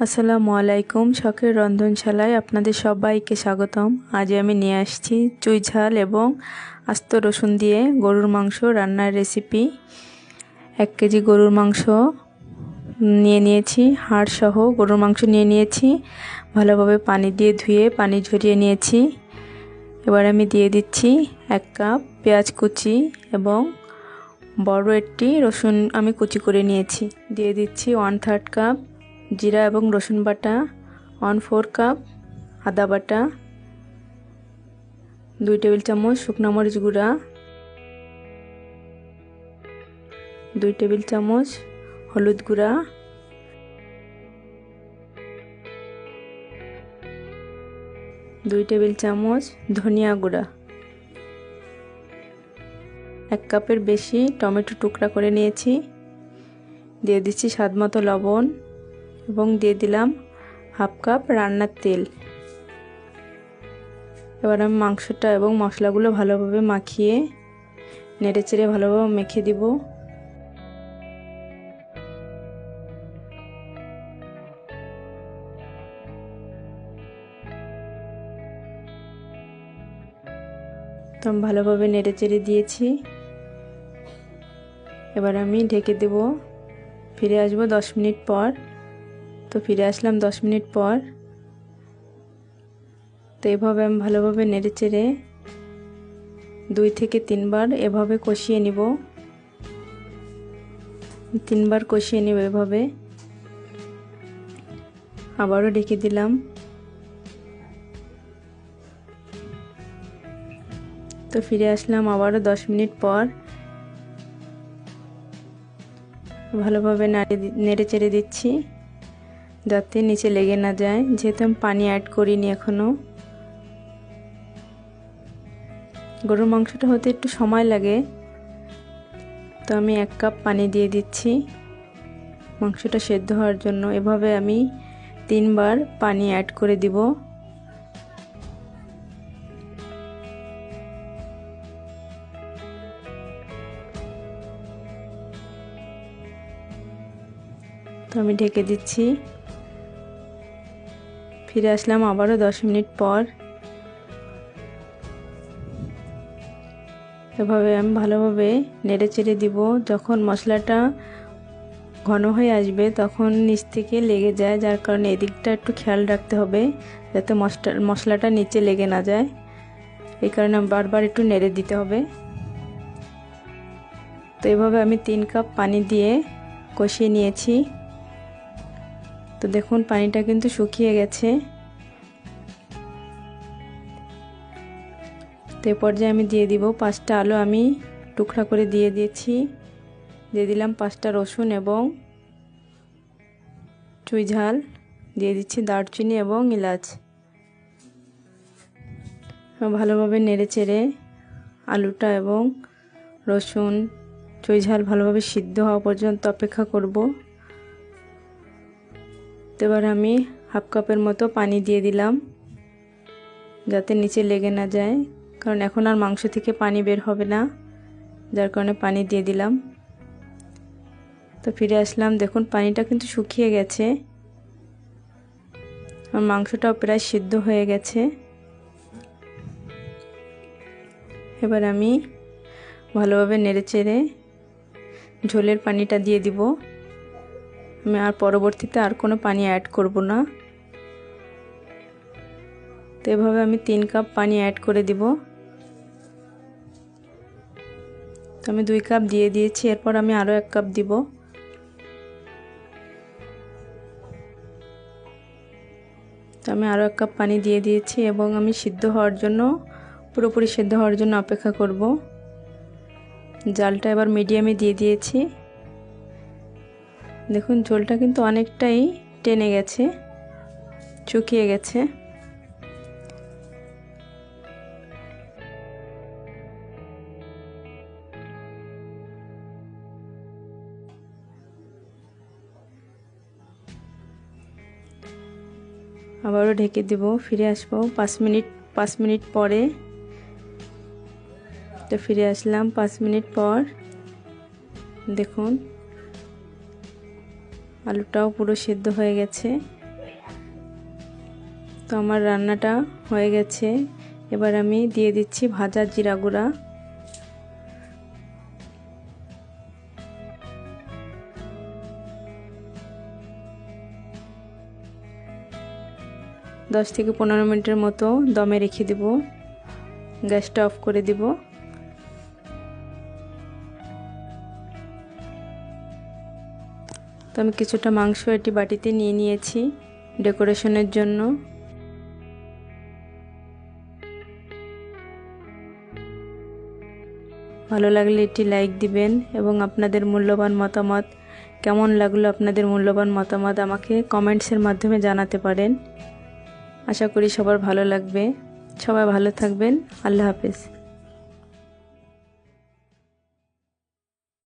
আসসালামু আলাইকুম। শখের রন্ধনশালায় আপনাদের সবাইকে স্বাগতম। আজ আমি নিয়ে আসছি চুই ঝাল এবং আস্ত রসুন দিয়ে গরুর মাংস রান্নার রেসিপি। 1 কেজি গরুর মাংস নিয়ে নিয়েছি, হাড় সহ গরুর মাংস নিয়ে নিয়েছি। ভালোভাবে পানি দিয়ে ধুয়ে পানি ঝরিয়ে নিয়েছি। এবার আমি দিয়ে দিচ্ছি 1 কাপ পেঁয়াজ কুচি এবং বড় একটি রসুন আমি কুচি করে নিয়েছি। দিয়ে দিচ্ছি 1/3 কাপ জিরা এবং রসুন বাটা, 1/4 কাপ আদা বাটা, 2 টেবিল চামচ শুকনো মরিচ গুঁড়া, 2 টেবিল চামচ হলুদ গুঁড়া, 2 টেবিল চামচ ধনিয়া গুঁড়া, 1 কাপের বেশি টমেটো টুকরা করে নিয়েছি। দিয়ে দিচ্ছি স্বাদমতো লবণ এবং দিয়ে দিলাম 1/2 কাপ রান্নার তেল। এবার আমি মাংসটা এবং মশলাগুলো ভালোভাবে মাখিয়ে নেড়েচেড়ে ভালোভাবে মেখে দিব। তো আমি ভালোভাবে নেড়েচেড়ে দিয়েছি। এবার আমি ঢেকে দেব। ফিরে আসবো 10 মিনিট পর। তো ফিরে আসলাম 10 মিনিট পর। তো এভাবে আমি ভালোভাবে নেড়েচেড়ে 2 থেকে 3 বার এভাবে কষিয়ে নিব। 3 বার কষিয়ে নিব এভাবে। আবারও ঢেকে দিলাম। তো ফিরে আসলাম আবারও 10 মিনিট পর। ভালোভাবে নেড়েচেড়ে দিচ্ছি যাতে নিচে লেগে না যায়, যেহেতু আমি পানি অ্যাড করিনি এখনো। গরুর মাংসটা হতে একটু সময় লাগে, তো আমি 1 কাপ পানি দিয়ে দিচ্ছি মাংসটা সেদ্ধ হওয়ার জন্য। এভাবে আমি 3 বার পানি অ্যাড করে দিব। তো আমি ঢেকে দিচ্ছি। ফিরে আসলাম আবারও 10 মিনিট পর। এভাবে আমি ভালোভাবে নেড়েচেড়ে দিব। যখন মশলাটা ঘন হয়ে আসবে তখন নিচ থেকে লেগে যায়, যার কারণে এদিকটা একটু খেয়াল রাখতে হবে যাতে মশলাটা নিচে লেগে না যায়। এই কারণে বারবার একটু নেড়ে দিতে হবে। তো এভাবে আমি 3 কাপ পানি দিয়ে কষিয়ে নিয়েছি। তো দেখুন পানিটা কিন্তু শুকিয়ে গেছে। তো এই পর্যায়ে আমি দিয়ে দিব 5টা আলু আমি টুকরা করে দিয়ে দিয়েছি। দিয়ে দিলাম 5টা রসুন এবং চুই ঝাল, দিয়ে দিচ্ছি দারচিনি এবং এলাচ। ভালোভাবে নেড়েচেড়ে আলুটা এবং রসুন চুই ঝাল ভালোভাবে সিদ্ধ হওয়া পর্যন্ত অপেক্ষা করব। তো এবার আমি 1/2 কাপের মতো পানি দিয়ে দিলাম যাতে নিচে লেগে না যায়, কারণ এখন আর মাংস থেকে পানি বের হবে না, যার কারণে পানি দিয়ে দিলাম। তো ফিরে আসলাম, দেখুন পানিটা কিন্তু শুকিয়ে গেছে। আর মাংসটাও প্রায় সিদ্ধ হয়ে গেছে। এবার আমি ভালোভাবে নেড়েচেড়ে ঝোলের পানিটা দিয়ে দিব। আমি আর পরবর্তীতে আর কোনো পানি অ্যাড করব না। তো এভাবে আমি 3 কাপ পানি অ্যাড করে দিব। তো আমি 2 কাপ দিয়ে দিয়েছি, এরপর আমি আরও 1 কাপ দিব। তো আমি আরও 1 কাপ পানি দিয়ে দিয়েছি এবং আমি সিদ্ধ হওয়ার জন্য পুরোপুরি সিদ্ধ হওয়ার জন্য অপেক্ষা করব। জালটা এবার মিডিয়ামে দিয়ে দিয়েছি। দেখুন ঝোলটা কিন্তু অনেকটাই টেনে গেছে, শুকিয়ে গেছে। আবারও ঢেকে দেব। ফিরে আসবো 5 মিনিট পরে। তো ফিরে আসলাম 5 মিনিট পর। দেখুন আলুটাও পুরো সিদ্ধ হয়ে গেছে। তো আমার রান্নাটা হয়ে গেছে। এবার আমি দিয়ে দিচ্ছি ভাজা জিরা গুঁড়া। দশ থেকে 15 মিনিটের মতো দমে রেখে দেব। গ্যাসটা অফ করে দেব। তো আমি কিছুটা মাংস এটি বাটিতে নিয়ে নিয়েছি ডেকোরেশনের জন্য। ভালো লাগলে এটি লাইক দিবেন এবং আপনাদের মূল্যবান মতামত, কেমন লাগলো আপনাদের মূল্যবান মতামত আমাকে কমেন্টসের মাধ্যমে জানাতে পারেন। আশা করি সবার ভালো লাগবে। সবাই ভালো থাকবেন। আল্লাহ হাফেজ।